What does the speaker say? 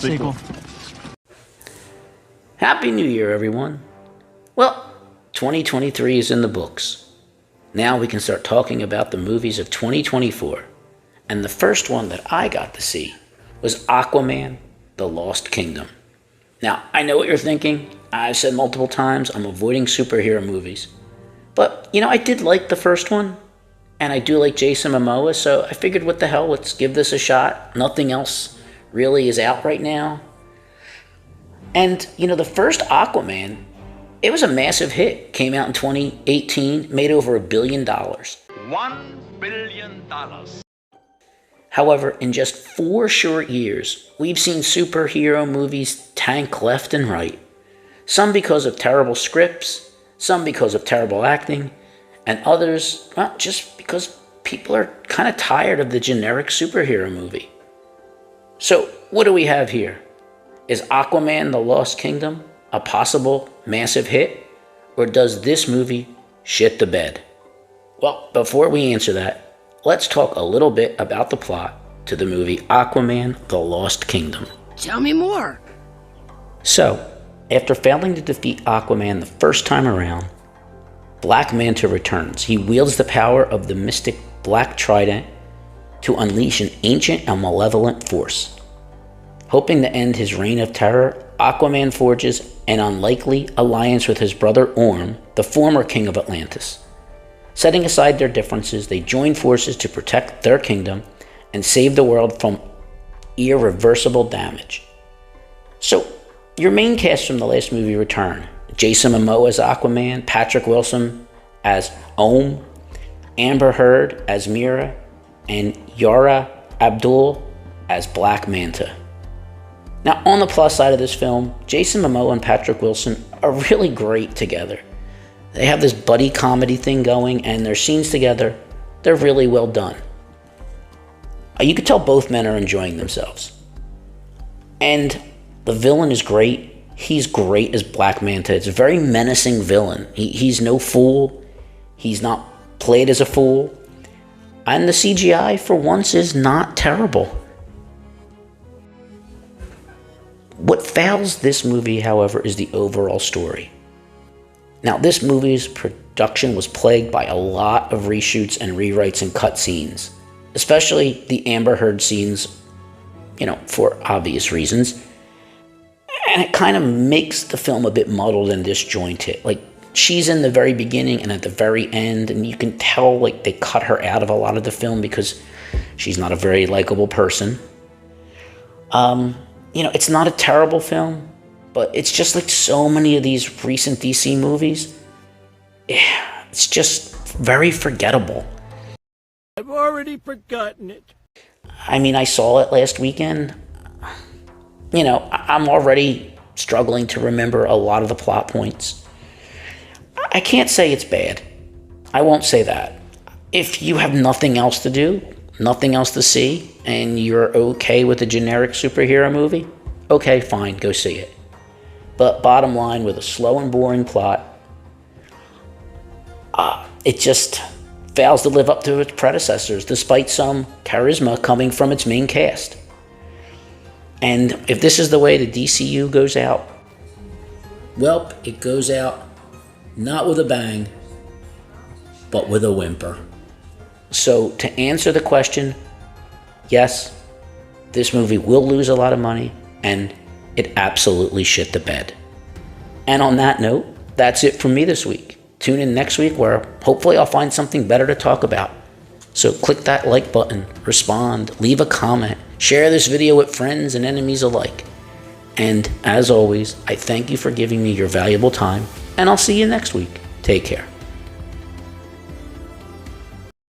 sequel. Happy New Year, everyone. Well, 2023 is in the books. Now we can start talking about the movies of 2024. And the first one that I got to see was Aquaman, The Lost Kingdom. Now, I know what you're thinking. I've said multiple times I'm avoiding superhero movies. But, I did like the first one. And I do like Jason Momoa, so I figured what the hell, let's give this a shot. Nothing else really is out right now. And, the first Aquaman, it was a massive hit. Came out in 2018, made over $1 billion. $1 billion. However, in just 4 short years, we've seen superhero movies tank left and right. Some because of terrible scripts, some because of terrible acting, and others, well, just because people are kind of tired of the generic superhero movie. So, what do we have here? Is Aquaman The Lost Kingdom a possible massive hit? Or does this movie shit the bed? Well, before we answer that, let's talk a little bit about the plot to the movie Aquaman The Lost Kingdom. Tell me more. So, after failing to defeat Aquaman the first time around, Black Manta returns. He wields the power of the mystic Black Trident to unleash an ancient and malevolent force. Hoping to end his reign of terror, Aquaman forges an unlikely alliance with his brother Orm, the former king of Atlantis. Setting aside their differences, they join forces to protect their kingdom and save the world from irreversible damage. So, your main cast from the last movie return. Jason Momoa as Aquaman, Patrick Wilson as Orm, Amber Heard as Mera, and Yara Abdul as Black Manta. Now, on the plus side of this film, Jason Momoa and Patrick Wilson are really great together. They have this buddy comedy thing going, and their scenes together, they're really well done. You can tell both men are enjoying themselves. And the villain is great. He's great as Black Manta. It's a very menacing villain. He's no fool. He's not played as a fool. And the CGI, for once, is not terrible. What fails this movie, however, is the overall story. Now, this movie's production was plagued by a lot of reshoots and rewrites and cut scenes, especially the Amber Heard scenes, for obvious reasons. And it kind of makes the film a bit muddled and disjointed. Like, she's in the very beginning and at the very end, and you can tell, they cut her out of a lot of the film because she's not a very likable person. It's not a terrible film, but it's just like so many of these recent DC movies. It's just very forgettable. I've already forgotten it. I saw it last weekend. I'm already struggling to remember a lot of the plot points. I can't say it's bad. I won't say that. If you have nothing else to do, nothing else to see, and you're okay with a generic superhero movie, okay, fine, go see it. But bottom line, with a slow and boring plot, it just fails to live up to its predecessors, despite some charisma coming from its main cast. And if this is the way the DCU goes out, well, it goes out not with a bang, but with a whimper. So to answer the question, yes, this movie will lose a lot of money, and it absolutely shit the bed. And on that note, that's it from me this week. Tune in next week where hopefully I'll find something better to talk about. So click that like button, respond, leave a comment, share this video with friends and enemies alike. And as always, I thank you for giving me your valuable time, and I'll see you next week. Take care.